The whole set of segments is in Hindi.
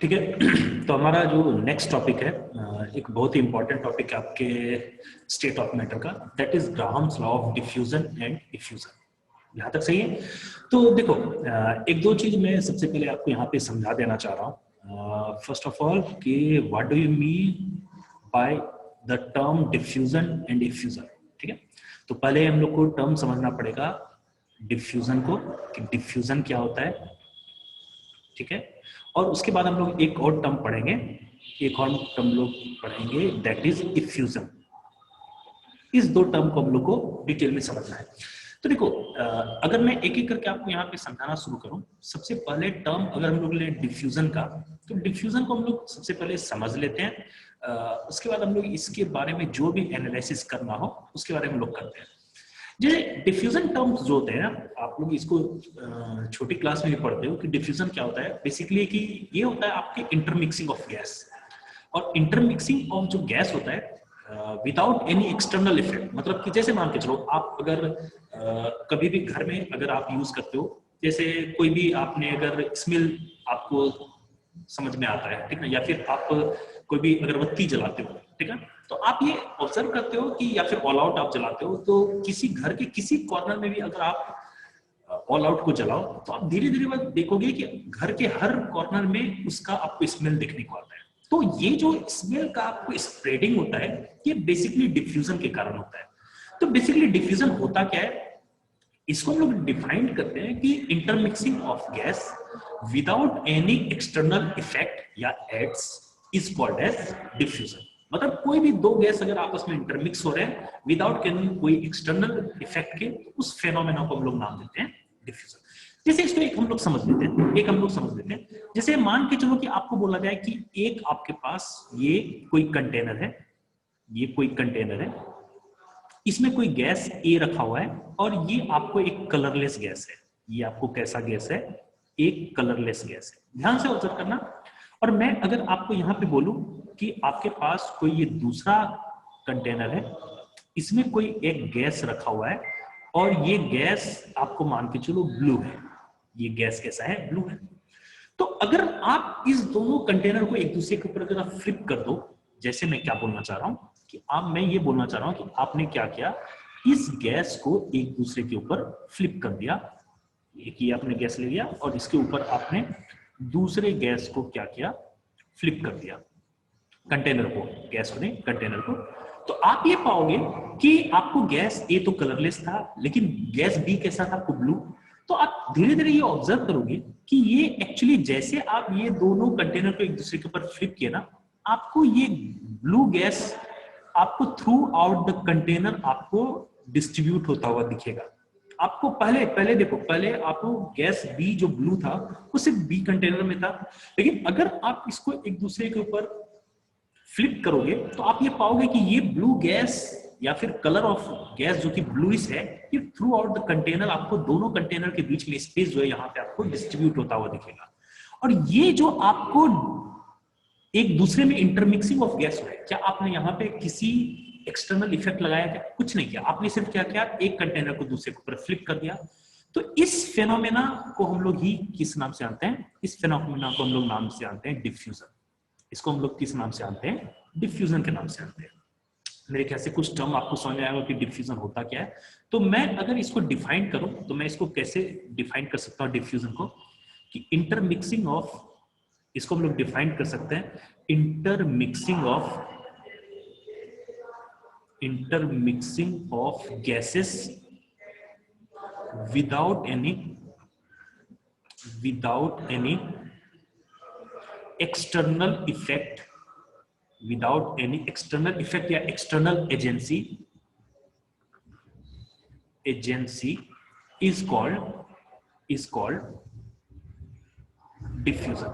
ठीक है। तो हमारा जो नेक्स्ट टॉपिक है एक बहुत ही इंपॉर्टेंट टॉपिक है आपके स्टेट ऑफ मैटर का, that is Graham's law of diffusion and effusion. यहाँ तक सही है? तो देखो एक दो चीज मैं सबसे पहले आपको यहाँ पे समझा देना चाह रहा हूँ। फर्स्ट ऑफ ऑल कि what do you mean by the term diffusion and effusion. ठीक है, तो पहले हम लोग को टर्म समझना पड़ेगा डिफ्यूजन को, कि डिफ्यूजन क्या होता है। ठीक है, और उसके बाद हम लोग एक और टर्म पढ़ेंगे, दैट इज इफ्यूजन। इस दो टर्म को हम लोग को डिटेल में समझना है। तो देखो अगर मैं एक एक करके आपको यहाँ पे समझाना शुरू करूं, सबसे पहले टर्म अगर हम लोग ले डिफ्यूजन का, तो डिफ्यूजन को हम लोग सबसे पहले समझ लेते हैं। उसके बाद हम लोग इसके बारे में जो भी एनालिसिस करना हो उसके बारे में हम लोग करते हैं। जैसे डिफ्यूजन टर्म्स जो होते हैं, आप लोग इसको छोटी क्लास में भी पढ़ते हो कि डिफ्यूजन क्या होता है। बेसिकली कि ये होता है आपके इंटरमिक्सिंग ऑफ गैस, और इंटरमिक्सिंग ऑफ जो गैस होता है विदाउट एनी एक्सटर्नल इफेक्ट। मतलब कि जैसे मान के चलो आप अगर कभी भी घर में अगर आप यूज करते हो, जैसे कोई भी आपने अगर स्मेल आपको समझ में आता है, ठीक है, या फिर आप कोई भी अगरबत्ती जलाते हो, ठीक है, तो आप ये ऑब्जर्व करते हो कि या फिर ऑल आउट आप जलाते हो, तो किसी घर के किसी कॉर्नर में भी अगर आप ऑल आउट को जलाओ तो आप धीरे धीरे देखोगे कि घर के हर कॉर्नर में उसका आपको स्मेल देखने को आता है। तो ये जो स्मेल का आपको स्प्रेडिंग होता है, ये बेसिकली डिफ्यूजन के कारण होता है। तो बेसिकली डिफ्यूजन होता क्या है, इसको हम लोग डिफाइन करते हैं कि intermixing of gas without any external effect या aids is called as diffusion. मतलब कोई भी दो गैस अगर आपस में इंटरमिक्स हो रहे हैं विदाउट कोई एक्सटर्नल इफेक्ट के, उस फेनोमेना को हम लोग नाम देते हैं डिफ्यूजन। जैसे इसको एक हम लोग समझ लेते हैं, जैसे मान के चलो कि आपको बोला जाए कि एक आपके पास ये कोई कंटेनर है, इसमें कोई गैस ए रखा हुआ है, और ये आपको एक कलरलेस गैस है। ये आपको कैसा गैस है? एक कलरलेस गैस है। ध्यान से ऑब्जर्व करना। और मैं अगर आपको यहाँ पे बोलूं कि आपके पास कोई ये दूसरा कंटेनर है, इसमें कोई एक गैस रखा हुआ है, और ये गैस आपको मान के चलो ब्लू है। ये गैस कैसा है? ब्लू है। तो अगर आप इस दोनों कंटेनर को एक दूसरे के ऊपर अगर आप फ्लिप कर दो, जैसे मैं क्या बोलना चाह रहा हूं कि मैं ये बोलना चाह रहा हूं कि आपने क्या किया, इस गैस को एक दूसरे के ऊपर फ्लिप कर दिया। एक ही आपने गैस ले लिया और इसके ऊपर आपने दूसरे गैस को क्या किया? फ्लिप कर दिया, कंटेनर को, गैस को नहीं, कंटेनर को। तो आप ये पाओगे कि आपको गैस ए तो कलरलेस था, लेकिन गैस बी कैसा था? आपको ब्लू। तो आप धीरे धीरे ये ऑब्जर्व करोगे कि ये एक्चुअली जैसे आप ये दोनों कंटेनर को एक दूसरे के ऊपर फ्लिप किए ना, आपको ये ब्लू गैस आपको थ्रू आउट द कंटेनर आपको डिस्ट्रीब्यूट होता हुआ दिखेगा। आपको पहले देखो, पहले आपको गैस बी जो ब्लू था वो सिर्फ बी कंटेनर में था, लेकिन अगर आप इसको एक दूसरे के ऊपर फ्लिप करोगे तो आप ये पाओगे कि ये ब्लू गैस या फिर कलर ऑफ गैस जो कि ब्लूइश है, ये थ्रू आउट द कंटेनर आपको दोनों कंटेनर के बीच में स्पेस जो है यहाँ पे आपको डिस्ट्रीब्यूट होता हुआ दिखेगा। और ये जो आपको एक दूसरे में इंटरमिक्सिंग ऑफ गैस है, क्या आपने यहाँ पे किसी एक्सटर्नल इफेक्ट लगाया? क्या? कुछ नहीं किया। आपने सिर्फ क्या किया? एक कंटेनर को दूसरे के ऊपर फ्लिप कर दिया। तो इस फेनोमेना को हम लोग ही किस नाम से जानते हैं? इस फेनोमेना को हम लोग नाम से जानते हैं डिफ्यूजन। इसको हम लोग किस नाम से जानते हैं? डिफ्यूजन के नाम से जानते हैं। मेरे ख्याल से कुछ टर्म आपको समझ में आएगा कि डिफ्यूजन होता क्या है। तो मैं अगर इसको डिफाइन करूं तो मैं इसको कैसे डिफाइन कर सकता हूं डिफ्यूजन को, कि इंटरमिक्सिंग ऑफ, इसको हम लोग डिफाइन कर सकते हैं intermixing of gases without any external effect या external agency is called diffusion.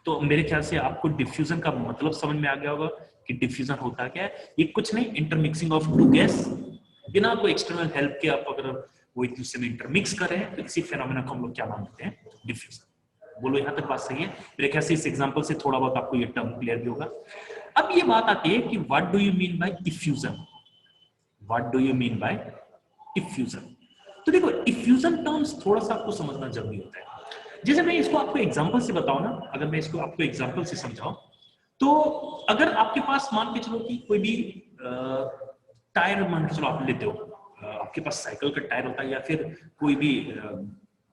तो मेरे ख्याल से आपको डिफ्यूजन का मतलब समझ में आ गया होगा कि डिफ्यूजन होता क्या है। ये कुछ नहीं, इंटरमिक्सिंग ऑफ टू गैस बिना कोई एक्सटर्नल हेल्प के आप अगर वो एक दूसरे में इंटरमिक्स कर रहे हैं, तो इसी फेनोमेना को हम लोग क्या मानते हैं? डिफ्यूजन। बोलो यहाँ तक बात सही है? मेरे ख्याल से इस एग्जांपल से थोड़ा बहुत आपको ये टर्म क्लियर भी होगा। अब ये बात आती है कि what do you mean by effusion? तो देखो इफ्यूजन टर्म्स थोड़ा सा आपको समझना जरूरी होता है। जैसे मैं इसको आपको एग्जांपल से बताऊं ना, अगर मैं इसको आपको एग्जांपल से समझाऊं, तो अगर आपके पास मान के चलो कि कोई भी टायर मान के चलो आप लेते हो, आपके पास साइकिल का टायर होता है या फिर कोई भी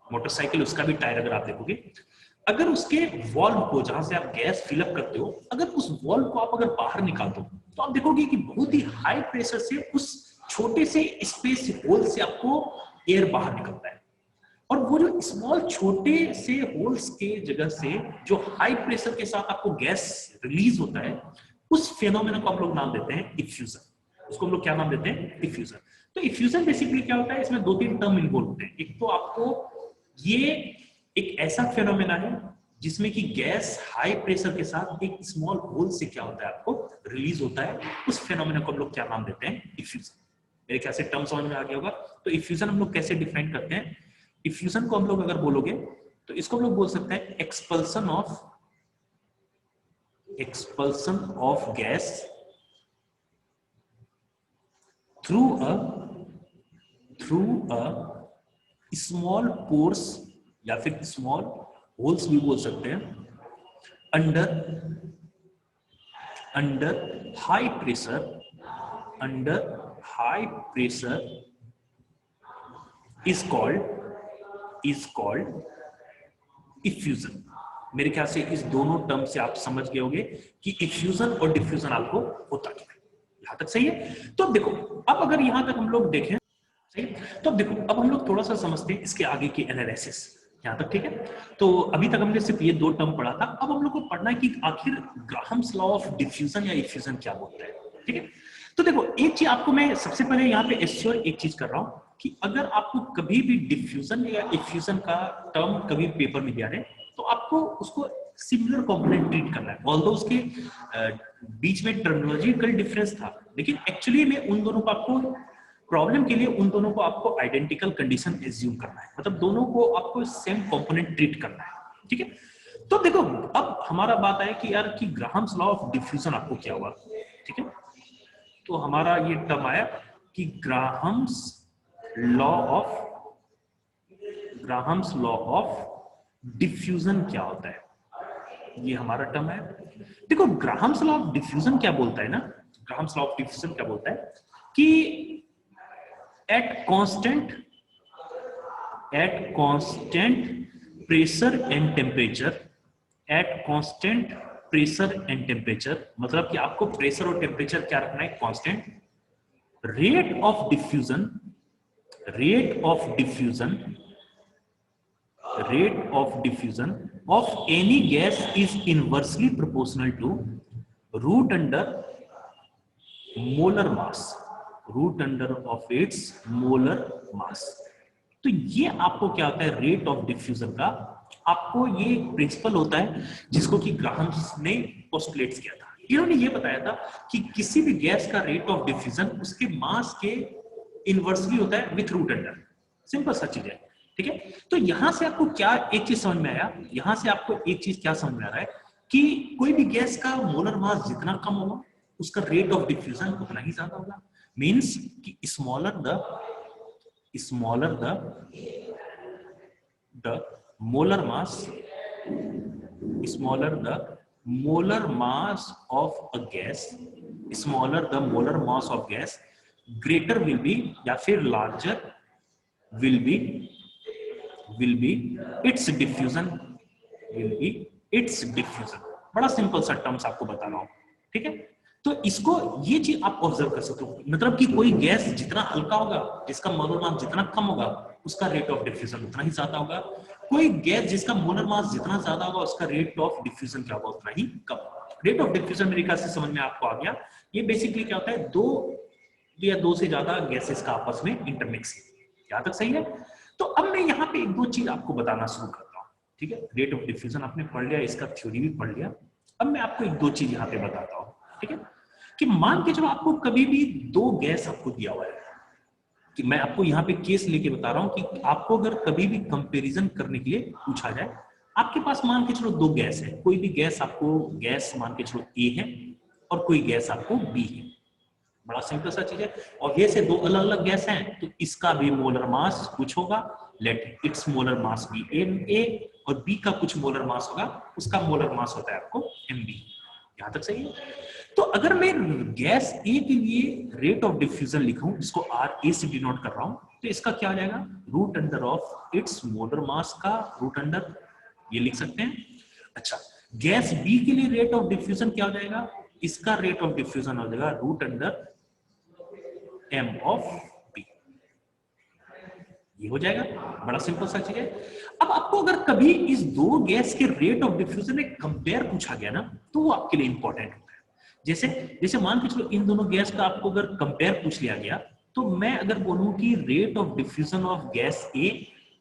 मोटरसाइकिल उसका भी टायर, अगर आप देखोगे, अगर उसके वॉल्व को जहां से आप गैस फिलअप करते हो, अगर उस वॉल्व को आप अगर बाहर निकाल दो तो आप देखोगे कि बहुत ही हाई प्रेशर से उस छोटे से स्पेस होल से आपको एयर बाहर निकलता है। और वो जो स्मॉल छोटे से होल्स के जगह से जो हाई प्रेशर के साथ आपको गैस रिलीज होता है, उस फेनोमेना को हम लोग नाम देते हैं इफ्यूजन। उसको हम लोग क्या नाम देते हैं? इफ्यूजन। तो इफ्यूजन बेसिकली क्या होता है, इसमें दो तीन टर्म इन्वॉल्व होते हैं। एक तो आपको ये एक ऐसा फेनोमेना है जिसमें कि गैस हाई प्रेशर के साथ एक स्मॉल होल से क्या होता है, आपको रिलीज होता है। उस फेनोमेना को हम लोग क्या नाम देते हैं? इफ्यूजन। मेरे ख्याल से टर्म समझ में आ गया होगा। तो इफ्यूजन हम लोग कैसे डिफाइन करते हैं? इफ्यूजन को हम लोग अगर बोलोगे तो इसको हम लोग बोल सकते हैं expulsion of gas through a small pores या फिर स्मॉल होल्स भी बोल सकते हैं, under high pressure is called effusion. मेरे ख्याल से इस दोनों टर्म से आप समझ गए होंगे कि इफ्यूजन और डिफ्यूजन आपको होता क्या है। यहां तक सही है? तो अब देखो, अब अगर यहां तक हम लोग देखें, सही, तो अब देखो, अब हम लोग थोड़ा सा समझते हैं इसके आगे की एनालिसिस। यहां तक ठीक है? तो अभी तक हमने सिर्फ ये दो टर्म पढ़ा था। अब हम लोग को पढ़ना है कि आखिर ग्राहम्स लॉ ऑफ डिफ्यूजन या इफ्यूजन क्या बोलता है। ठीक है? तो देखो, एक चीज आपको मैं सबसे पहले यहाँ पे एश्योर एक चीज कर रहा हूं कि अगर आपको कभी भी डिफ्यूजन या इफ्यूजन का टर्म कभी पेपर में दिया है तो आपको उसको सिमिलर कंपोनेंट ट्रीट करना है। ऑल्दो उसके बीच में टर्मिनोलॉजिकल डिफरेंस था, लेकिन एक्चुअली में उन दोनों को आपको प्रॉब्लम के लिए उन दोनों को आपको आइडेंटिकल कंडीशन एज्यूम करना है, मतलब दोनों को आपको सेम कंपोनेंट ट्रीट करना है। ठीक है? तो देखो, अब हमारा बात है कि यार कि ग्राहम्स लॉ ऑफ डिफ्यूजन आपको क्या हुआ। ठीक है? तो हमारा ये टर्म आया कि ग्राहम्स लॉ ऑफ डिफ्यूजन क्या होता है, ये हमारा टर्म है। देखो, ग्राहम्स लॉ ऑफ डिफ्यूजन क्या बोलता है ना, ग्राहम्स लॉ ऑफ डिफ्यूजन क्या बोलता है कि at constant pressure and temperature, मतलब कि आपको प्रेशर और टेम्परेचर क्या रखना है? Constant. Rate of diffusion of any gas is inversely proportional to root under of its molar mass। तो ये आपको क्या होता है? रेट ऑफ डिफ्यूजन का आपको ये प्रिंसिपल होता है जिसको कि ग्राहम्स ने पोस्टुलेट किया था। इन्होंने ये बताया था कि किसी भी गैस का रेट ऑफ डिफ्यूजन उसके मास के इनवर्सली होता है विथ रूट अंडर। सिंपल सा चीज है। ठीक है? तो यहां से आपको क्या एक चीज समझ में आया, यहां से आपको एक चीज क्या समझ में आ रहा है कि कोई भी गैस का मोलर मास जितना कम होगा उसका रेट ऑफ डिफ्यूजन उतना ही ज्यादा होगा। मींस कि smaller the molar mass of a gas, greater will be या फिर larger will be its diffusion। बड़ा सिंपल सा टर्म्स आपको बता रहा हूं। ठीक है? तो इसको ये चीज आप ऑब्जर्व कर सकते हो, मतलब कि कोई गैस जितना हल्का होगा, जिसका मोलर मास जितना कम होगा, उसका रेट ऑफ डिफ्यूजन उतना ही ज्यादा होगा। कोई गैस जिसका मोलर मास जितना ज्यादा होगा, उसका रेट ऑफ डिफ्यूजन क्या होगा? उतना ही कम। रेट ऑफ डिफ्यूजन मेरे ख्याल से समझ में आपको आ गया। ये बेसिकली क्या होता है? दो या दो से ज्यादा गैसेस का आपस में इंटरमिक्स। यहां तक सही है? तो अब मैं यहाँ पे एक दो चीज आपको बताना शुरू करता हूँ। ठीक है? रेट ऑफ डिफ्यूजन आपने पढ़ लिया, इसका थ्योरी भी पढ़ लिया। अब मैं आपको एक दो चीज यहाँ पे बताता हूँ। ठीक है? कि मान के चलो आपको कभी भी दो गैस आपको दिया हुआ है, कि मैं आपको यहाँ पे केस लेके बता रहा हूँ कि आपको अगर कभी भी कंपैरिजन करने के लिए पूछा जाए, आपके पास मान के चलो दो गैस है, कोई भी गैस आपको गैस मान के चलो ए है और कोई गैस आपको बी है। बड़ा सिंपल सा चीज है। और ये से दो अलग अलग गैस हैं तो इसका भी मोलर मास कुछ होगा, let its molar mass be A और B का कुछ मोलर मास होगा, उसका मोलर मास होता है आपको MB। यहां तक सही है? तो अगर मैं गैस A के लिए रेट ऑफ डिफ्यूजन लिखूं, इसको RA से डिनोट कर रहा हूं, तो इसका क्या आ जाएगा? Root under of its molar mass का रूट अंडर, ये लिख सकते हैं। अच्छा, गैस B के लिए रेट ऑफ डिफ्यूजन क्या हो जाएगा? इसका रेट ऑफ डिफ्यूजन हो जाएगा root under M of B। ये हो जाएगा, बड़ा सिंपल सा चीज है। अब आपको अगर कभी इस दो गैस के रेट ऑफ डिफ्यूजन में कंपेयर पूछा गया ना, तो वो आपके लिए इंपॉर्टेंट होता है। जैसे जैसे मान के चलो इन दोनों गैस का आपको अगर कंपेयर पूछ लिया गया, तो मैं अगर बोलूं कि rate of diffusion of gas A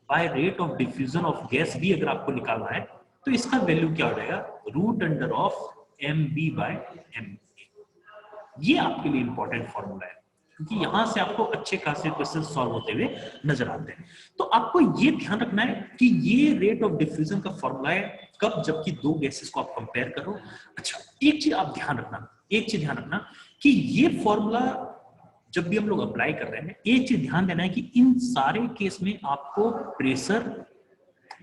by rate of diffusion of gas B अगर आपको निकालना है, तो इसका वैल्यू क्या हो जाएगा? Root under of MB by MA। ये आपके लिए इंपॉर्टेंट फॉर्मूला है, क्योंकि यहां से आपको अच्छे खासे क्वेश्चन सॉल्व होते हुए नजर आते हैं। तो आपको ये ध्यान रखना है कि ये रेट ऑफ डिफ्यूजन का फॉर्मूला है कब, जबकि दो गैसेस को आप कंपेयर करो। अच्छा, एक चीज आप ध्यान रखना, एक चीज ध्यान रखना कि ये फॉर्मूला जब भी हम लोग अप्लाई कर रहे हैं, एक चीज ध्यान देना है कि इन सारे केस में आपको प्रेशर,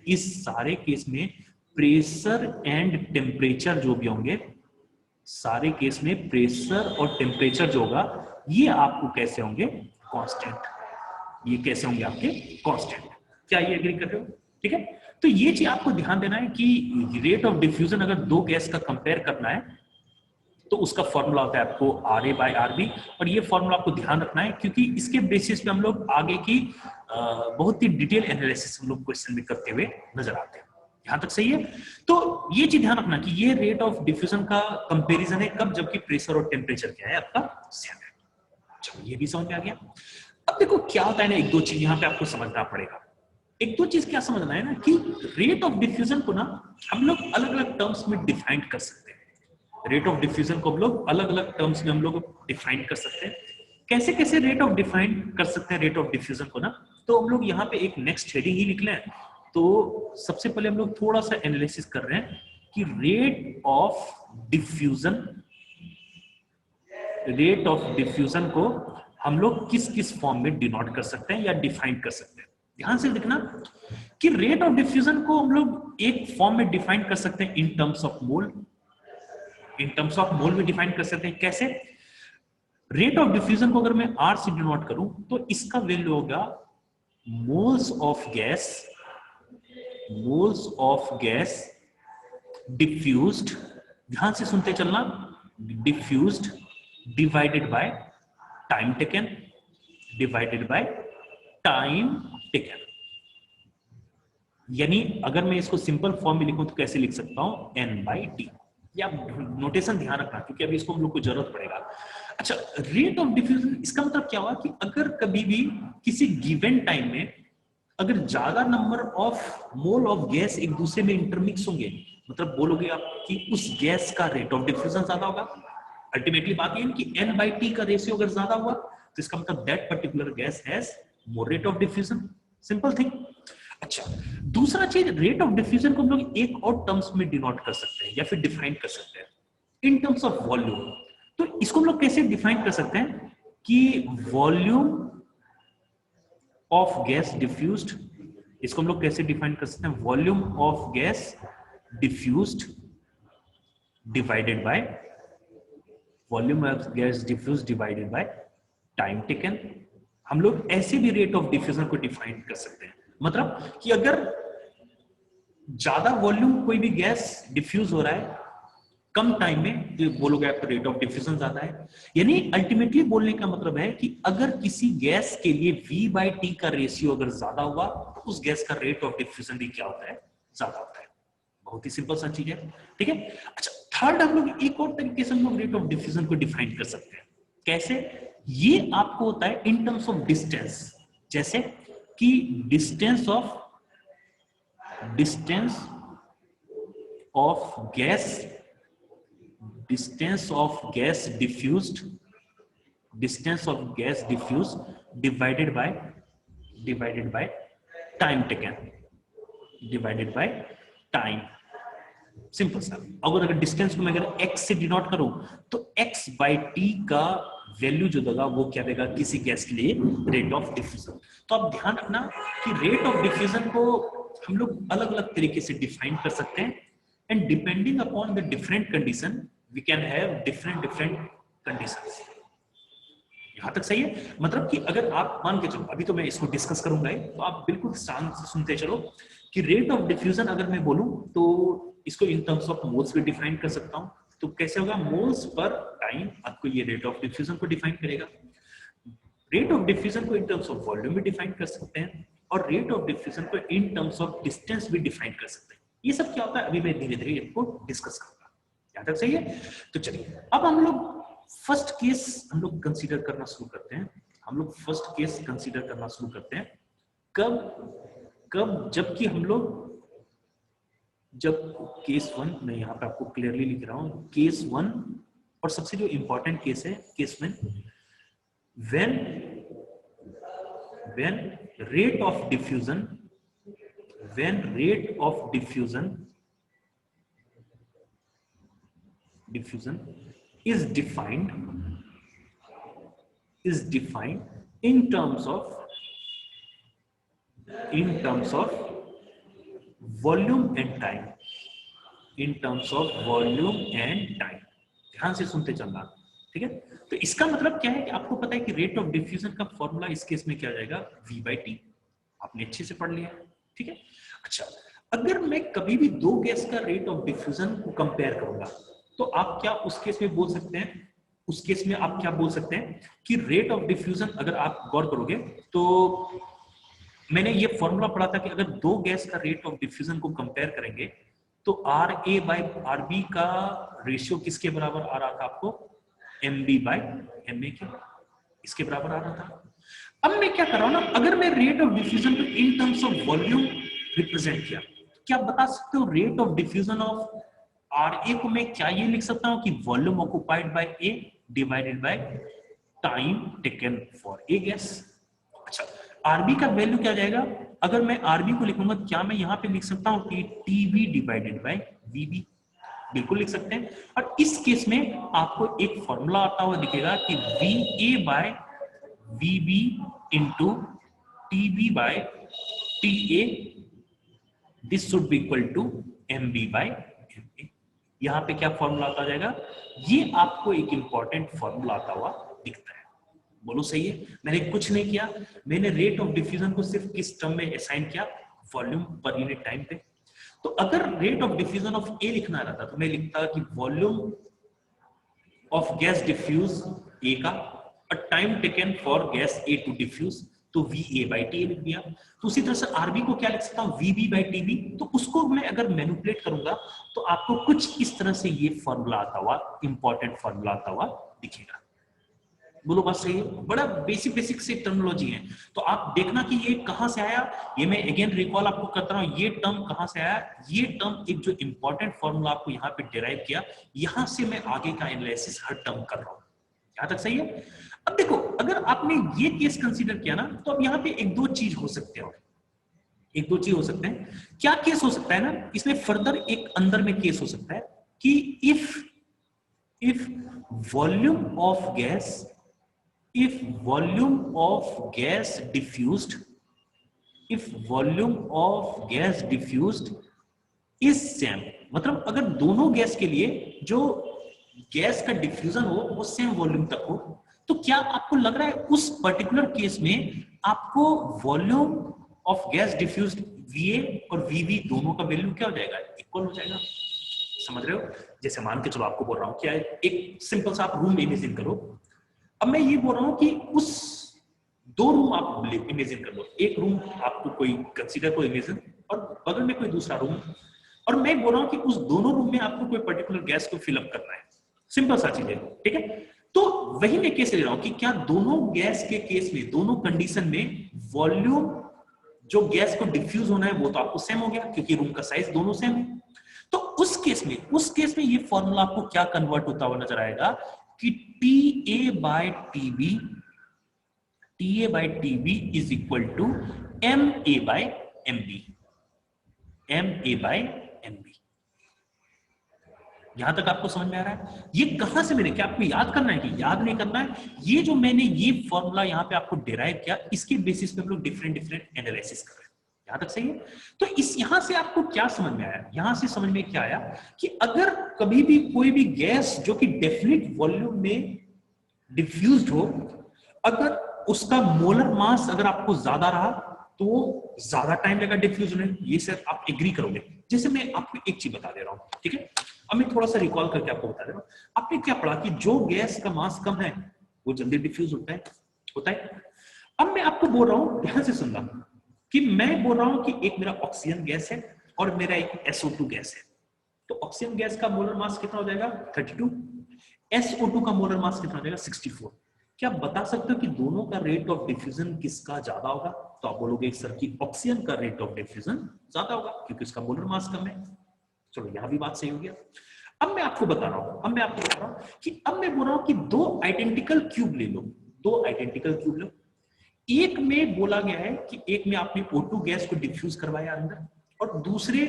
इस सारे केस में प्रेशर एंड टेम्परेचर जो भी होंगे, सारे केस में प्रेशर और टेम्परेचर जो होगा, ये आपको कैसे होंगे? कांस्टेंट। ये कैसे होंगे आपके? कांस्टेंट। क्या ये एग्री कर रहे हो? ठीक है, तो ये चीज आपको ध्यान देना है कि रेट ऑफ डिफ्यूजन अगर दो गैस का कंपेयर करना है, तो उसका फॉर्मूला होता है आपको RA बाय RB। और ये फॉर्मूला आपको ध्यान रखना है, क्योंकि इसके बेसिस पे हम लोग आगे की बहुत ही डिटेल एनालिसिस हम लोग क्वेश्चन में करते हुए नजर आते हैं। यहां तक सही है? तो ये चीज ध्यान रखना कि ये रेट ऑफ डिफ्यूजन का कंपैरिजन है कब, जबकि प्रेशर और टेम्परेचर क्या है आपका? सेम है। चलो, ये भी समझ में आ गया। अब देखो क्या होता है ना, एक दो चीज यहाँ पे आपको समझना पड़ेगा। एक दो चीज क्या समझना है ना कि रेट ऑफ डिफ्यूजन को ना हम लोग अलग अलग टर्म्स में डिफाइन कर सकते हैं। रेट ऑफ डिफ्यूजन को हम लोग अलग अलग टर्म्स में हम लोग डिफाइन कर सकते हैं। कैसे कैसे रेट ऑफ डिफाइन कर सकते हैं रेट ऑफ डिफ्यूजन को ना, तो हम लोग यहाँ पे एक नेक्स्ट हेडिंग ही लिख लें। तो सबसे पहले हम लोग थोड़ा सा एनालिसिस कर रहे हैं कि रेट ऑफ डिफ्यूजन को हम लोग किस किस फॉर्म में डिनोट कर सकते हैं या डिफाइन कर सकते हैं। ध्यान से देखना कि रेट ऑफ डिफ्यूजन को हम लोग एक फॉर्म में डिफाइन कर सकते हैं इन terms of mole. In terms of mole में डिफाइन कर सकते हैं। कैसे? रेट ऑफ डिफ्यूजन को अगर मैं R से डिनोट करूं, तो इसका वैल्यू होगा मोल्स ऑफ गैस डिफ्यूज्ड, ध्यान से सुनते चलना, diffused divided by time taken, यानी अगर मैं इसको सिंपल फॉर्म में लिखूं तो कैसे लिख सकता हूं? N/T। या नोटेशन ध्यान रखना, क्योंकि अभी इसको हम लोग को जरूरत पड़ेगा। अच्छा, रेट ऑफ डिफ्यूजन इसका मतलब क्या हुआ कि अगर कभी भी किसी गिवन टाइम में अगर ज्यादा number of mole of gas एक दूसरे में इंटरमिक्स होंगे, मतलब बोलोगे आप कि उस गैस का रेट ऑफ डिफ्यूजन ज्यादा होगा। अल्टीमेटली बात ये है कि N/T का रेशियो अगर ज्यादा हुआ, तो इसका मतलब that particular gas has more rate of diffusion. Simple thing. अच्छा, दूसरा चीज, रेट ऑफ डिफ्यूजन को हम लोग एक और टर्म्स में डिनोट कर सकते हैं या फिर डिफाइन कर सकते हैं इन टर्म्स ऑफ वॉल्यूम। तो इसको हम लोग कैसे डिफाइन कर सकते हैं कि वॉल्यूम ऑफ गैस डिफ्यूज्ड, इसको हम लोग कैसे डिफाइन कर सकते हैं? Volume of gas diffused divided by time taken. हम लोग ऐसे भी रेट ऑफ डिफ्यूजन को डिफाइन कर सकते हैं, मतलब कि अगर ज्यादा वॉल्यूम कोई भी गैस डिफ्यूज हो रहा है कम टाइम में, तो बोलोगे आपका रेट ऑफ डिफ्यूजन ज्यादा है। यानी अल्टीमेटली बोलने का मतलब है कि अगर किसी गैस के लिए V/T का रेशियो अगर ज्यादा हुआ, तो उस गैस का रेट ऑफ डिफ्यूजन भी क्या होता है? ज्यादा होता है। बहुत ही सिंपल सा चीज है। ठीक है। अच्छा, थर्ड हम लोग एक और तरीके से हम लोग रेट ऑफ डिफ्यूजन को डिफाइन कर सकते हैं। कैसे? ये आपको होता है इन टर्म्स ऑफ डिस्टेंस। जैसे कि distance of gas diffused divided by time taken, divided by time. Simple सा। अगर डिस्टेंस को मैं अगर x से डिनोट करूं, तो x/t का वैल्यू जो देगा वो क्या देगा किसी गैस के लिए? Rate of diffusion. तो आप ध्यान रखना कि रेट ऑफ डिफ्यूजन को हम लोग अलग अलग तरीके से डिफाइन कर सकते हैं, and depending upon the different condition we can have different conditions. यहां तक सही है? मतलब कि अगर आप मान के चलो, अभी तो मैं इसको डिस्कस करूंगा ही, तो आप बिल्कुल शांत से सुनते चलो कि रेट ऑफ डिफ्यूजन अगर मैं बोलूं तो इसको इन टर्म्स ऑफ मोल्स भी डिफाइन कर सकता हूं। तो कैसे होगा? मोल्स पर टाइम आपको ये रेट ऑफ डिफ्यूजन को डिफाइन करेगा। रेट ऑफ डिफ्यूजन को इन टर्म्स ऑफ वॉल्यूम भी डिफाइन कर सकते हैं, और रेट ऑफ डिफ्यूजन को इन टर्म्स ऑफ डिस्टेंस भी डिफाइन कर सकते हैं। ये सब क्या होता है अभी मैं धीरे धीरे इनको डिस्कस करूंगा। यहाँ तक सही है? तो चलिए अब हम लोग फर्स्ट केस हम लोग कंसीडर करना शुरू करते हैं। हम लोग फर्स्ट केस कंसीडर करना शुरू करते हैं कब जबकि हम लोग जब केस 1, मैं यहाँ पे आपको क्लियरली लिख रहा हूं केस 1, और सबसे जो इंपॉर्टेंट केस है case 1, when rate of diffusion is defined in terms of volume and time, ध्यान से सुनते चलना, ठीक है? तो इसका मतलब क्या है कि आपको पता है कि रेट ऑफ डिफ्यूजन का फॉर्मूला इस केस में क्या जाएगा? V/T। आपने अच्छे से पढ़ लिया, ठीक है? अच्छा, अगर मैं कभी भी दो गैस का रेट ऑफ डिफ्यूजन को कंपेयर करूंगा तो आप क्या उस केस में बोल सकते हैं? उस केस में आप क्या बोल सकते हैं कि रेट ऑफ डिफ्यूजन, अगर आप गौर करोगे तो मैंने ये फॉर्मूला पढ़ा था कि अगर दो गैस का रेट ऑफ डिफ्यूजन को कंपेयर करेंगे तो RA/RB का रेशियो किसके बराबर आ रहा था आपको? MB/MA के, इसके बराबर आ रहा था। अब मैं क्या कर रहा हूं ना, अगर मैं रेट ऑफ डिफ्यूजन को इन टर्म्स ऑफ वॉल्यूम रिप्रेजेंट किया, क्या आप बता सकते हो rate of diffusion of RA को मैं क्या ये लिख सकता हूं कि volume occupied by A divided by time taken for a gas. अच्छा, RB का वैल्यू क्या जाएगा? अगर मैं RB को लिखूंगा, क्या मैं यहां पे लिख सकता हूं कि TB डिवाइडेड बाय VB? बिल्कुल लिख सकते हैं। और इस केस में आपको एक फॉर्मूला आता हुआ दिखेगा कि VA/VB into TB/TA, this should be equal to MB/MA। यहां पे क्या फॉर्मूला आता जाएगा? ये आपको एक इंपॉर्टेंट फॉर्मूला आता हुआ दिखता है। बोलो सही है? मैंने कुछ नहीं किया, मैंने रेट ऑफ डिफ्यूजन को सिर्फ किस टर्म में असाइन किया? वॉल्यूम पर यूनिट टाइम पे। तो अगर rate of diffusion of A लिखना रहता तो मैं लिखता कि volume of gas diffuse A का और time taken for gas A to diffuse, तो VA/T लिख दिया। तो उसी तरह से RB को क्या लिख सकता हूं? VB/TB। तो उसको मैं अगर मैनिपुलेट करूंगा तो आपको कुछ इस तरह से ये फॉर्मूला आता हुआ, इंपॉर्टेंट फॉर्मूला आता हुआ दिखेगा। बोलो बात सही है? बड़ा बेसिक से टर्मिनोलॉजी है, तो आप देखना कि ये कहां से आया। ये मैं अगेन रिकॉल आपको करता रहा हूं, ये टर्म कहां से आया? ये टर्म एक जो इंपॉर्टेंट फॉर्मूला आपको यहाँ पे डिराइव किया, यहां से मैं आगे का एनालिसिस हर टर्म कर रहा हूं। यहां तक सही है? अब देखो, अगर आपने ये केस कंसीडर किया ना, तो अब यहाँ पे एक दो चीज हो सकते हैं, क्या केस हो सकता है ना, इसमें फर्दर एक अंदर में केस हो सकता है कि if volume of gas diffused is same, मतलब अगर दोनों गैस के लिए जो गैस का डिफ्यूजन हो वो सेम वॉल्यूम तक हो, तो क्या आपको लग रहा है उस पर्टिकुलर केस में आपको volume of gas diffused VA और VB दोनों का वैल्यू क्या हो जाएगा? इक्वल हो जाएगा। समझ रहे हो? जैसे मान के चलो आपको बोल रहा हूं, क्या एक सिंपल सा आप रूम इमेजिन करो। अब मैं ये बोल रहा हूं कि उस दो रूम आप इमेजिन कर लो, एक रूम आपको कोई कंसीडर को इमेजिन और बगल में कोई दूसरा रूम, और मैं बोल रहा हूं कि उस दोनों रूम में आपको कोई पर्टिकुलर गैस को फिलअप करना है। सिंपल सा चीज है, ठीक है? तो वही मैं केस ले रहा हूं कि क्या दोनों गैस के केस में, दोनों कंडीशन में वॉल्यूम जो गैस को डिफ्यूज होना है वो तो आपको सेम हो गया क्योंकि रूम का साइज दोनों सेम है। तो उस केस में ये फॉर्मूला आपको क्या कन्वर्ट होता हुआ नजर आएगा कि TA/TB is equal to MA/MB। यहां तक आपको समझ में आ रहा है? ये कहां से मैंने, क्या आपको याद करना है कि याद नहीं करना है? ये जो मैंने ये फॉर्मूला यहां पे आपको डिराइव किया, इसके बेसिस पे हम लोग डिफरेंट एनालिसिस कर रहे हैं। यहां तक सही है। तो इस यहां से आपको क्या समझ में आया, यहां से समझ में क्या आया कि अगर कभी भी कोई भी गैस जो कि डेफिनेट वॉल्यूम में डिफ्यूज्ड हो, अगर उसका मोलर मास अगर आपको ज्यादा रहा तो वो ज्यादा टाइम लगेगा डिफ्यूज होने। ये सर आप एग्री करोगे। जैसे मैं आपको एक चीज बता दे रहा हूं, ठीक है, अब मैं थोड़ा सा रिकॉल करके आपको बता दे रहा हूं। आपने क्या पढ़ा कि जो गैस का मास कम है वो जल्दी डिफ्यूज होता है। अब मैं आपको बोल रहा हूं, ध्यान से सुनना, कि मैं बोल रहा हूं कि एक मेरा ऑक्सीजन गैस है और मेरा एक SO2 गैस है। तो ऑक्सीजन गैस का मोलर मास कितना हो जाएगा 32, SO2 का मोलर मास कितना हो जाएगा 64। क्या आप बता सकते हो कि दोनों का रेट ऑफ डिफ्यूजन किसका ज्यादा होगा? तो आप बोलोगे सर कि ऑक्सीजन का रेट ऑफ डिफ्यूजन ज्यादा होगा क्योंकि उसका मोलर मास कम है। चलो यहां भी बात सही हो गया। अब मैं आपको बता रहा हूं कि अब मैं बोल रहा हूं कि दो आइडेंटिकल क्यूब ले लो, दो आइडेंटिकल क्यूब लो। एक में बोला गया है कि एक में आपने O2 गैस को डिफ्यूज करवाया अंदर और दूसरे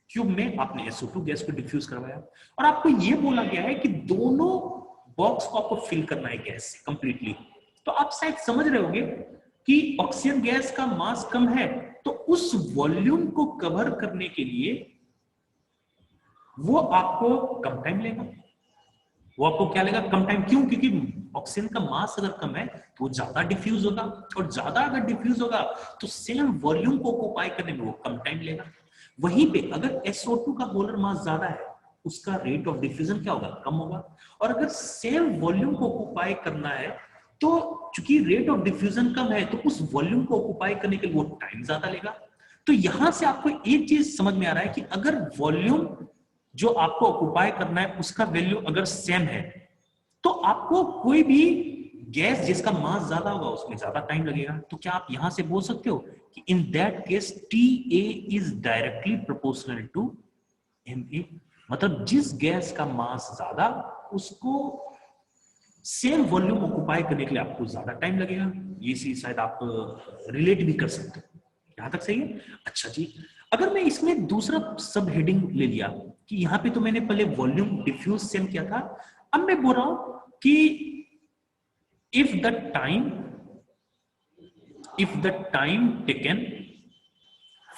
क्यूब में आपने SO2 गैस को डिफ्यूज करवाया, और आपको यह बोला गया है कि दोनों बॉक्स को आपको फिल करना है गैस से कंप्लीटली। तो आप शायद समझ रहे होंगे कि ऑक्सीजन गैस का मास कम है तो उस वॉल्यूम को कवर करने के लिए वो आपको कम टाइम लेगा। वो आपको क्या लेगा? कम टाइम। क्यों? क्योंकि ऑक्सीजन का मास अगर कम है तो वो ज्यादा डिफ्यूज होगा, और ज्यादा अगर डिफ्यूज होगा तो सेम वॉल्यूम को ऑक्यूपाई करने में वो कम टाइम लेगा। वहीं पे अगर SO2 का मोलर मास ज्यादा है, उसका रेट ऑफ डिफ्यूजन क्या होगा? कम होगा। और अगर सेम वॉल्यूम को ऑक्यूपाई करना है तो चूंकि रेट ऑफ डिफ्यूजन कम है तो उस वॉल्यूम को ऑक्यूपाई करने के लिए वो टाइम ज्यादा लेगा। तो यहां से आपको एक चीज समझ में आ रहा है कि अगर वॉल्यूम जो आपको ऑक्यूपाई करना है उसका वैल्यू अगर सेम है तो आपको कोई भी गैस जिसका मास ज्यादा होगा उसमें ज्यादा टाइम लगेगा। तो क्या आप यहां से बोल सकते हो कि in that case TA is directly proportional to MA? मतलब जिस गैस का मास ज्यादा उसको सेम वॉल्यूम ऑक्यूपाई करने के लिए आपको ज्यादा टाइम लगेगा। ये चीज शायद आप रिलेट भी कर सकते हो। यहां तक सही है? अच्छा जी, अगर मैं इसमें दूसरा सब हेडिंग ले लिया कि यहां पे तो मैंने पहले वॉल्यूम डिफ्यूज सेम किया था, अब मैं बोल रहा हूं कि if the time taken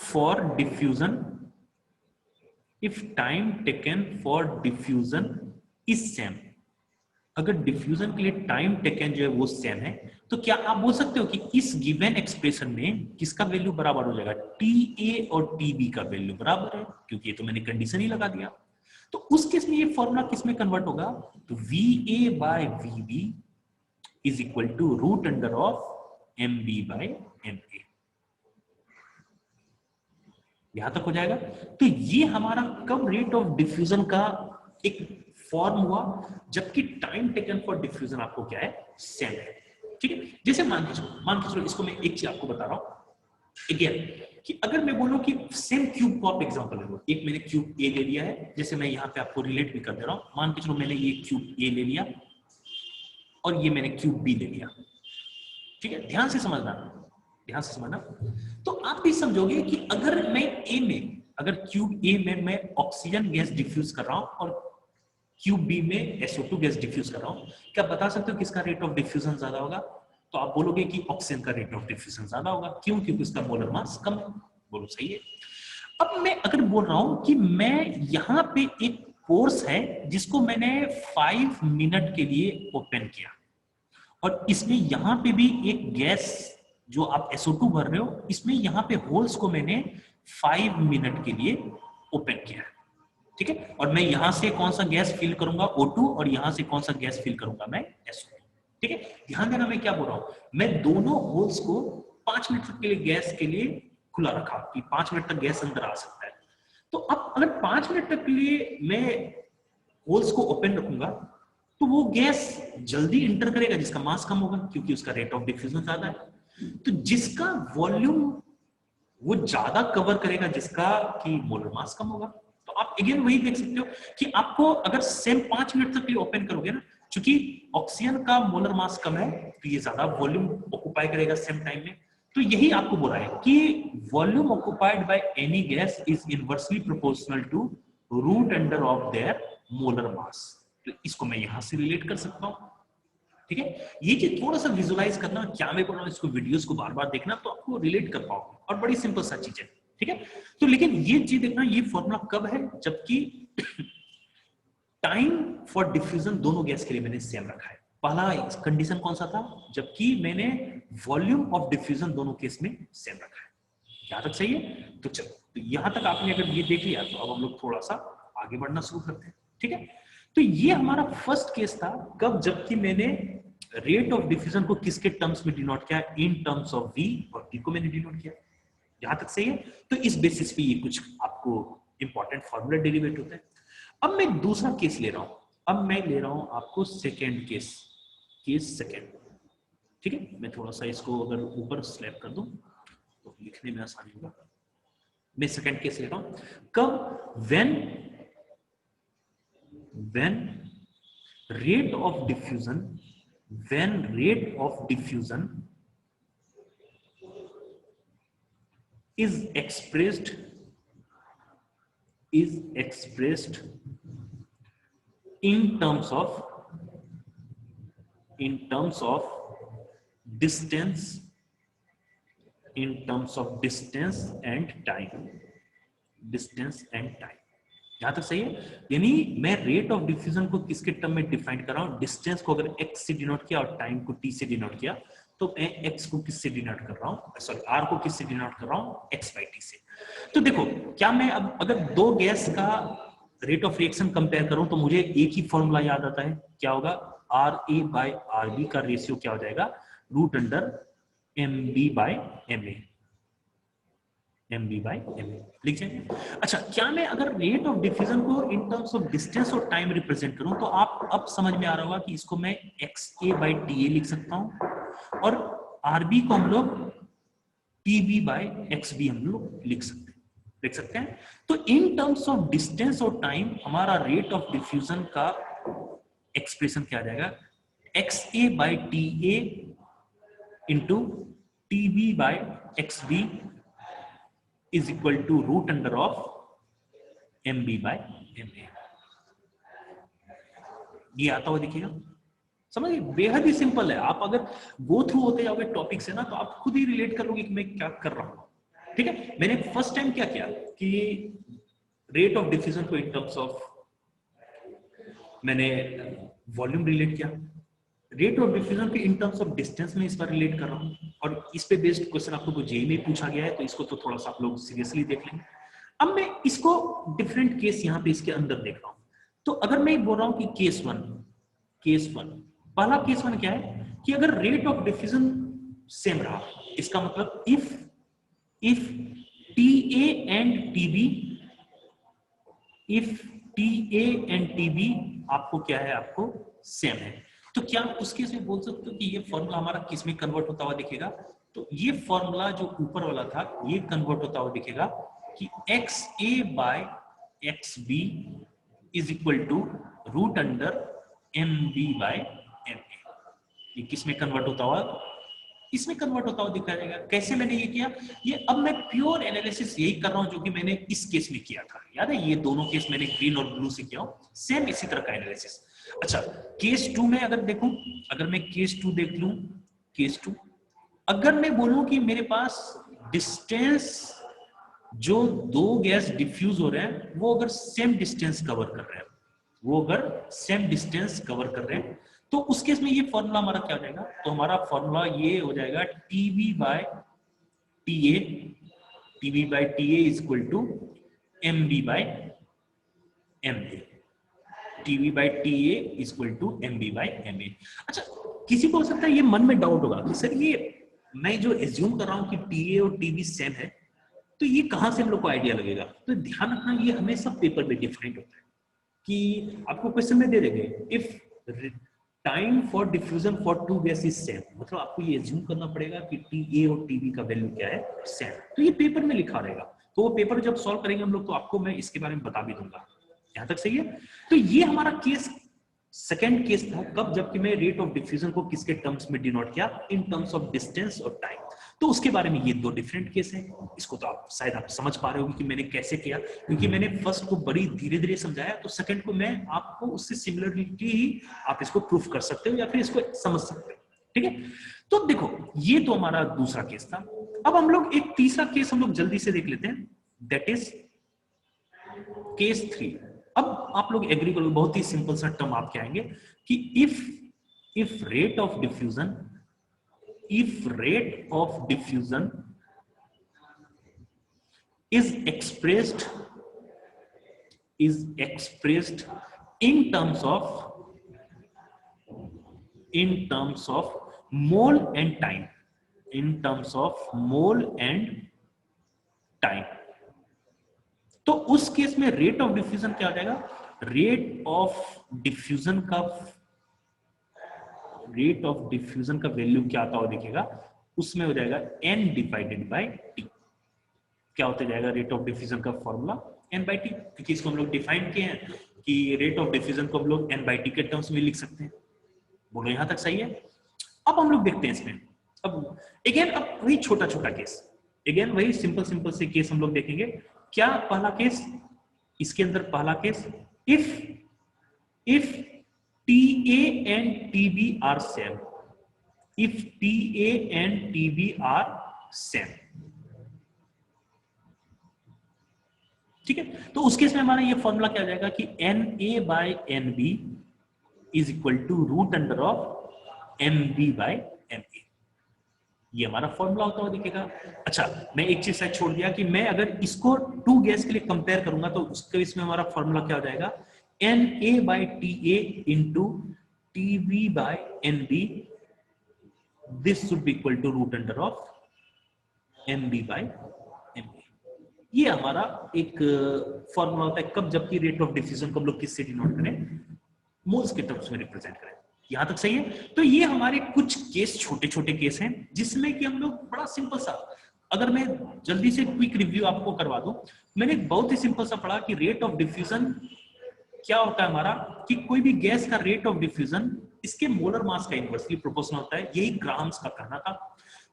for diffusion is same, अगर डिफ्यूजन के लिए टाइम टेकन जो है वो सेम है, तो क्या आप बोल सकते हो कि इस गिवन एक्सप्रेशन में किसका वैल्यू बराबर हो जाएगा? TA और TB का वैल्यू बराबर है, क्योंकि ये तो मैंने कंडीशन ही लगा दिया। तो उस केस में ये फॉर्मूला किस में कन्वर्ट होगा? तो VA by VB is equal to root under of MB by MA। यहां तक हो जाएगा। तो ये हमारा कब रेट ऑफ डिफ्यूजन का एक फॉर्म हुआ, जबकि टाइम टेकन फॉर डिफ्यूजन आपको क्या है? सेम है। ठीक है, जैसे मान के चलो इसको मैं एक चीज आपको बता रहा हूं अगेन, कि अगर मैं बोलूं कि सेम क्यूब को आप एग्जांपल ले लो, एक मैंने क्यूब A ले लिया है, जैसे मैं यहां पे आपको रिलेट भी कर दे रहा हूं। मान के चलो मैंने ये क्यूब A ले लिया और ये मैंने क्यूब B ले लिया। ठीक है, ध्यान से समझना। तो आप भी समझोगे कि अगर मैं अगर क्यूब A में मैं ऑक्सीजन गैस डिफ्यूज कर रहा हूं और क्यूब B में SO2 गैस डिफ्यूज कर रहा हूं, क्या बता सकते हो किसका रेट ऑफ डिफ्यूजन ज्यादा होगा? तो आप बोलोगे कि ऑक्सीजन का रेट ऑफ डिफ्यूजन ज्यादा होगा। क्यों? क्योंकि उसका मोलर मास कम है। बोलो सही है। अब मैं अगर बोल रहा हूं कि मैं यहां पे एक कोर्स है जिसको मैंने 5 मिनट के लिए ओपन किया, और इसमें यहां पे भी एक गैस जो आप SO2 भर रहे हो, इसमें यहां पे होल्स को मैंने 5 मिनट के लिए ओपन किया है। ठीक है, और मैं यहां से कौन सा गैस फिल करूंगा? O2, और यहां से कौन सा गैस फिल करूंगा? मैं SO2। ठीक है, ध्यान देना मैं क्या बोल रहा हूं। मैं दोनों होल्स को 5 मिनट तक के लिए गैस के लिए खुला रखा कि 5 मिनट तक गैस अंदर आ सकता है। तो अब अगर 5 मिनट तक के लिए मैं होल्स को ओपन रखूंगा तो वो गैस जल्दी इंटर करेगा जिसका मास कम होगा, क्योंकि उसका रेट ऑफ डिफ्यूजन ज्यादा है। तो जिसका वॉल्यूम वो ज्यादा कवर करेगा जिसका कि मोलर मास कम होगा। तो आप अगेन वही देख सकते हो कि आपको अगर सेम 5 मिनट तक के लिए ओपन करोगे ना, क्योंकि ऑक्सीजन का मोलर मास कम है तो ये ज्यादा वॉल्यूम ऑक्यूपाई करेगा सेम टाइम में। तो यही आपको बोल रहा है कि volume occupied by any gas is inversely proportional to root under of their molar mass. तो इसको मैं यहां से रिलेट कर सकता हूं। ठीक है, ये चीज थोड़ा सा विजुलाइज करना, क्या मैं बोल रहा हूँ, इसको वीडियोस को बार बार देखना तो आपको रिलेट कर पाओगे, और बड़ी सिंपल सा चीज है। ठीक है, तो लेकिन ये चीज देखना, ये फॉर्मूला कब है, जबकि टाइम फॉर डिफ्यूजन दोनों गैस के लिए मैंने सेम रखा है। पहला कंडीशन कौन सा था, जबकि मैंने वॉल्यूम ऑफ डिफ्यूजन दोनों केस में सेम रखा है। यहाँ तक सही है? तो चलो, तो यहां तक आपने अगर ये देख लिया तो अब हम लोग थोड़ा सा आगे बढ़ना शुरू करते हैं। ठीक है, तो ये हमारा फर्स्ट केस था, कब, जबकि मैंने रेट ऑफ डिफ्यूजन को किसके टर्म्स में डिनोट किया, इन टर्म्स ऑफ वी, और टी को मैंने डिनोट किया। यहां तक सही है? तो इस बेसिस पे ये कुछ आपको इंपॉर्टेंट फॉर्मूला डेरिवेट होता है। अब मैं दूसरा केस ले रहा हूं, अब मैं ले रहा हूं आपको सेकेंड केस, केस सेकेंड। ठीक है, मैं थोड़ा सा इसको अगर ऊपर स्लैप कर दूं तो लिखने में आसानी होगा। मैं सेकेंड केस ले रहा हूं, कब, when rate of diffusion, when rate of diffusion is expressed in terms of distance, and time, यहां तक सही है? यानी मैं रेट ऑफ डिफ्यूजन को किसके टर्म में डिफाइन कर रहा हूं, डिस्टेंस को अगर x से डिनोट किया और टाइम को t से डिनोट किया, तो मैं x को किससे डिनोट कर रहा हूं, सॉरी r को किससे डिनोट कर रहा हूं, x by t से। तो देखो, क्या मैं अब अगर दो गैस का रेट ऑफ रिएक्शन कंपेयर करूं तो मुझे एक ही फॉर्मूला याद आता है, क्या होगा, RA by RB का रेशियो क्या हो जाएगा, √MB by MA, MB by MA लिख जाएंगे। अच्छा, क्या मैं अगर रेट ऑफ डिफ्यूजन को इन टर्म्स ऑफ डिस्टेंस और टाइम रिप्रेजेंट करूं तो आप अब समझ में आ रहा होगा कि इसको मैं XA by TA लिख सकता हूं, और RB को हम लोग TB by XB हम लोग लिख सकते हैं। तो इन टर्म्स ऑफ डिस्टेंस और टाइम हमारा रेट ऑफ डिफ्यूजन का एक्सप्रेशन क्या आ जाएगा, XA by TA into TB by XB is equal to √MB by MA। ये आता हुआ दिखेगा, समझिए, बेहद ही सिंपल है। आप अगर गो थ्रू होते जाओगे टॉपिक से ना, तो आप खुद ही रिलेट कर लोगे कि मैं क्या कर रहा हूं। ठीक है, मैंने फर्स्ट टाइम क्या किया कि रेट ऑफ डिफ्यूजन को इन टर्म्स ऑफ मैंने वॉल्यूम रिलेट किया, रेट ऑफ डिफ्यूजन के इन टर्म्स ऑफ डिस्टेंस में इस बार रिलेट कर रहा हूं, और इस पे बेस्ड क्वेश्चन आपको जेईई में पूछा गया है, तो इसको तो थोड़ा सा आप लोग सीरियसली देख लेंगे। अब मैं इसको डिफरेंट केस यहां पे इसके अंदर देख रहा हूं। तो अगर मैं बोल रहा हूं कि केस वन, पहला केस वन क्या है कि अगर रेट ऑफ डिफ्यूजन सेम रहा, इसका मतलब इफ TA एंड TB आपको क्या है, आपको सेम है, तो क्या उस केस में बोल सकते हो कि ये फॉर्मूला हमारा किस में कन्वर्ट होता हुआ दिखेगा, तो ये फॉर्मूला जो ऊपर वाला था ये कन्वर्ट होता हुआ दिखेगा कि XA by XB is equal to √MB by MA। ये किस में कन्वर्ट होता हुआ, इसमें कन्वर्ट होता हुआ दिखा जाएगा। कैसे मैंने ये किया, ये अब मैं प्योर एनालिसिस यही कर रहा हूं जो कि मैंने इस केस में किया था, याद है, ये दोनों केस मैंने ग्रीन और ब्लू से किया हूं, सेम इसी तरह का एनालिसिस। अच्छा, केस 2 में अगर देखूं, अगर मैं केस 2 देख लूं, केस 2 अगर मैं बोलूं कि मेरे पास डिस्टेंस जो दो गैस डिफ्यूज हो रहे हैं वो अगर सेम डिस्टेंस कवर कर रहे हैं, तो उस केस में ये फॉर्मूला हमारा क्या हो जाएगा, तो हमारा फॉर्मूला ये हो जाएगा TB by TA is equal to MB by MA, TB by TA is equal to MB by MA। अच्छा, किसी को हो सकता है ये मन में डाउट होगा कि सर ये मैं जो एज्यूम कर रहा हूं कि TA और TB सेम है, तो ये कहां से हम लोग को आइडिया लगेगा। तो ध्यान रखना, ये हमेशा पेपर में डिफरेंट होता है कि आपको क्वेश्चन में दे देंगे if time for diffusion for two gas is same, मतलब आपको ये एज्यूम करना पड़ेगा कि TA और TB का वैल्यू क्या है, सेम। तो ये पेपर में लिखा रहेगा, तो वो पेपर जब सॉल्व करेंगे हम लोग तो आपको मैं इसके बारे में बता भी दूंगा। यहां तक सही है? तो ये हमारा केस सेकेंड केस था, कब, जबकि मैं रेट ऑफ डिफ्यूजन को किसके टर्म्स में डिनोट किया, इन टर्म्स ऑफ डिस्टेंस और टाइम। तो उसके बारे में ये दो डिफरेंट केस हैं। इसको तो आप शायद आप समझ पा रहे हो कि मैंने कैसे किया, क्योंकि मैंने फर्स्ट को बड़ी धीरे धीरे समझाया, तो सेकंड को मैं आपको उससे सिमिलरिटी ही आप इसको प्रूफ कर सकते हो या फिर इसको समझ सकते हो। ठीक है, तो देखो ये तो हमारा दूसरा केस था। अब हम लोग एक तीसरा केस हम लोग जल्दी से देख लेते हैं, दैट इज केस 3। अब आप लोग एग्री करोगे, बहुत ही सिंपल सा टर्म आप क्या आएंगे कि if rate of diffusion is expressed in terms of mole and time, तो उस केस में रेट ऑफ डिफ्यूजन क्या हो जाएगा? रेट ऑफ डिफ्यूजन का वैल्यू क्या आता हो दिखेगा, उसमें हो जाएगा n डिवाइडेड बाय t। क्या होता जाएगा रेट ऑफ डिफ्यूजन का फॉर्मूला? n बाई टी, क्योंकि इसको हम लोग डिफाइन किए हैं कि रेट ऑफ डिफ्यूजन को हम लोग n बाई टी के टर्म्स में लिख सकते हैं। बोलो यहां तक सही है? अब हम लोग देखते हैं इसमें, अब अगेन अब वही छोटा छोटा केस, अगेन वही सिंपल से केस हम लोग देखेंगे। क्या पहला केस, इसके अंदर पहला case, if TA and TB are same, if TA and TB are same, ठीक है, तो उस केस में हमारा ये फॉर्मूला क्या आ जाएगा कि NA by NB is equal to root under of MB by MA। ये हमारा फॉर्मूला होता हुआ दिखेगा। अच्छा, मैं एक चीज शायद छोड़ दिया कि मैं अगर इसको 2 गैस के लिए कंपेयर करूंगा तो उसके इसमें हमारा फॉर्मूला क्या हो जाएगा? NA by TA into TB by NB, this should be equal to root under of MB by MA। ये हमारा एक फॉर्मूला होता है कब, जबकि रेट ऑफ डिफ्यूजन को हम लोग किससे डिनोट करें? मोल्स के टर्म्स में रिप्रेजेंट करें। यहां तक सही है? तो ये हमारे कुछ केस, छोटे छोटे केस हैं जिसमें कि हम लोग बड़ा सिंपल सा, अगर मैं जल्दी से क्विक रिव्यू आपको करवा दूं, मैंने बहुत ही सिंपल सा पढ़ा कि रेट ऑफ डिफ्यूजन क्या होता है हमारा, कि कोई भी गैस का रेट ऑफ डिफ्यूजन इसके मोलर मास का इनवर्सली प्रोपोर्शनल होता है। यही ग्राम्स का करना था।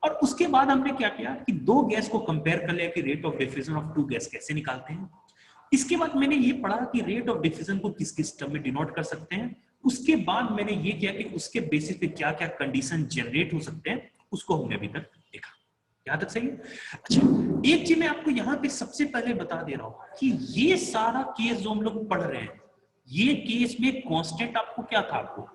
और उसके बाद हमने क्या किया कि 2 गैस को कंपेयर कर लिया कि rate of diffusion of 2 gas कैसे निकालते हैं। इसके बाद मैंने ये पढ़ा कि रेट ऑफ डिफ्यूजन को किस किस टर्म में डिनोट कर सकते हैं। उसके बाद मैंने ये किया कि उसके बेसिस पे क्या क्या कंडीशन जनरेट हो सकते हैं, उसको हमने अभी तक देखा। यहां तक सही है? अच्छा, एक चीज मैं आपको यहां पे सबसे पहले बता दे रहा हूं कि ये सारा केस जो हम लोग पढ़ रहे हैं, ये केस में कांस्टेंट आपको क्या था? आपको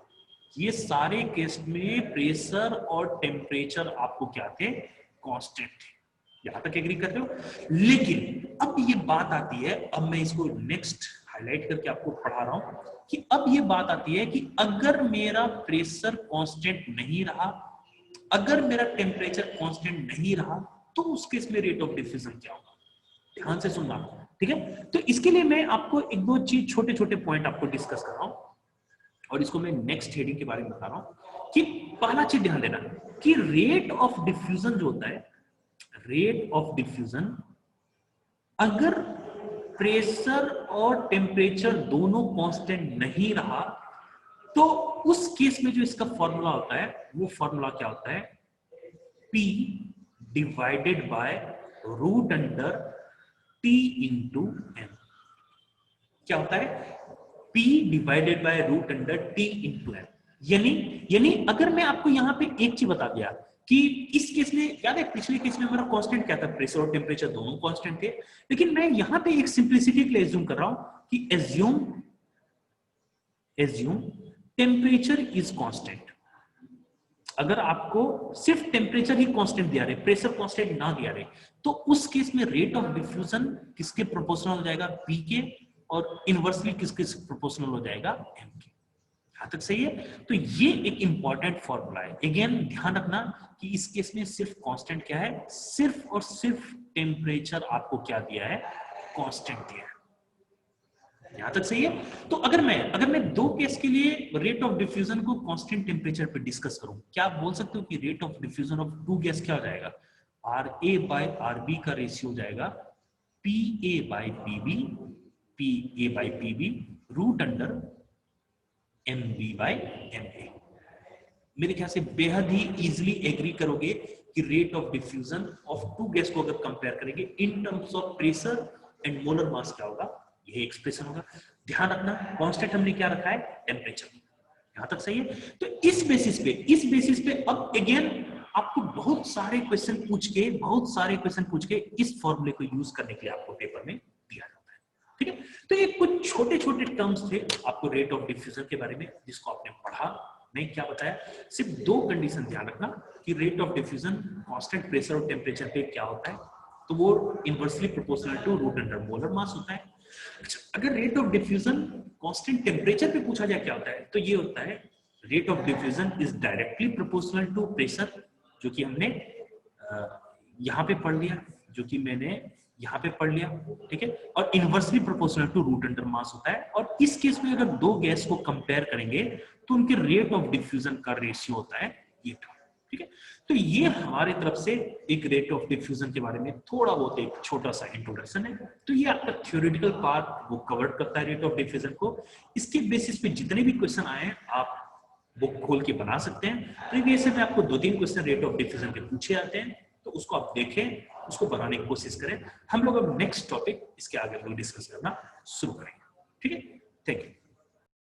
ये सारे केस में प्रेशर और टेम्परेचर आपको क्या थे? कांस्टेंट थे। यहां तक एग्री कर रहे हो? लेकिन अब ये बात आती है, अब मैं इसको नेक्स्ट हाईलाइट करके आपको पढ़ा रहा हूं कि अब ये बात आती है कि अगर मेरा प्रेशर कांस्टेंट नहीं रहा, अगर मेरा टेम्परेचर कांस्टेंट नहीं रहा, तो उस केस में रेट ऑफ डिफ्यूजन क्या होगा? ध्यान से सुनना, ठीक है? तो इसके लिए मैं आपको एक दो चीज, छोटे छोटे पॉइंट आपको डिस्कस कर रहा हूं, और इसको मैं नेक्स्ट हेडिंग के बारे में बता रहा हूं कि पहला चीज ध्यान देना कि रेट ऑफ डिफ्यूजन जो होता है, रेट ऑफ डिफ्यूजन, अगर प्रेशर और टेम्परेचर दोनों कांस्टेंट नहीं रहा, तो उस केस में जो इसका फॉर्मूला होता है, वो फॉर्मूला क्या होता है? P divided by root under T into M। क्या होता है? P divided by root under T into M। यानी अगर मैं आपको यहां पे एक चीज बता दिया कि इस केस में, याद है पिछले केस में हमारा कांस्टेंट क्या था? प्रेशर और टेम्परेचर दोनों कांस्टेंट थे। लेकिन मैं यहां पे एक सिंप्लिसिटी के लिए एज्यूम कर रहा हूं कि एज्यूम टेम्परेचर इज कांस्टेंट। अगर आपको सिर्फ टेम्परेचर ही कांस्टेंट दिया रहे, प्रेशर कांस्टेंट ना दिया रहे, तो उस केस में रेट ऑफ डिफ्यूजन किसके प्रोपोर्शनल हो जाएगा? P के, और इनवर्सली किसके प्रोपोर्शनल हो जाएगा? M के। यहां तक सही है? तो ये एक इंपॉर्टेंट फॉर्मूला है। अगेन ध्यान रखना कि इस केस में सिर्फ कांस्टेंट क्या है? सिर्फ और सिर्फ टेम्परेचर आपको क्या दिया है? कांस्टेंट दिया है। यहां तक सही है? तो अगर मैं 2 केस के लिए रेट ऑफ डिफ्यूजन को कांस्टेंट टेम्परेचर पे डिस्कस करूं, क्या आप बोल सकते हो कि rate of diffusion of 2 gas क्या हो जाएगा? RA बाय RB का रेशियो हो जाएगा PA by PB root under MB by MA। मेरे ख्याल से बेहद ही इजीली एग्री करोगे कि rate of diffusion of two gas को अगर कंपेयर करेंगे in terms of pressure and molar mass क्या होगा, यही एक्सप्रेशन होगा। ध्यान रखना कांस्टेंट हमने क्या रखा है, टेम्परेचर। यहां तक सही है। तो इस बेसिस पे अब अगेन आपको बहुत सारे क्वेश्चन पूछ के इस फॉर्मूले को यूज करने के लिए आपको पेपर में दिया जाता है। ठीक है, तो ये कुछ छोटे छोटे टर्म्स थे आपको रेट ऑफ डिफ्यूजन के बारे में जिसको आपने पढ़ा। मैं क्या बताया, सिर्फ दो कंडीशन ध्यान रखना कि rate of diffusion constant pressure और टेम्परेचर पे क्या होता है, तो वो inversely proportional to root under molar mass होता है। अच्छा, अगर rate of diffusion constant temperature पे पूछा जाए क्या होता है, तो ये होता है rate of diffusion is directly proportional to pressure, जो कि हमने यहाँ पे पढ़ लिया, जो कि मैंने यहाँ पे पढ़ लिया। ठीक है, और inversely proportional to root under mass होता है। और इस केस में अगर दो गैस को कंपेयर करेंगे तो उनके रेट ऑफ डिफ्यूजन का रेशियो होता है ये टर्म। ठीक है, तो ये हमारी तरफ से एक रेट ऑफ डिफ्यूजन के बारे में थोड़ा बहुत एक छोटा सा इंट्रोडक्शन है। तो ये आपका थ्योरेटिकल पार्ट वो कवर करता है रेट ऑफ डिफ्यूजन को। इसके बेसिस पे जितने भी क्वेश्चन आए आप बुक खोल के बना सकते हैं। प्रीवियस में आपको 2-3 क्वेश्चन रेट ऑफ डिफ्यूजन के पूछे जाते हैं, तो उसको आप देखें, उसको बनाने की कोशिश करें। हम लोग अब नेक्स्ट टॉपिक इसके आगे हम लोग डिस्कस करना शुरू करेंगे। ठीक है।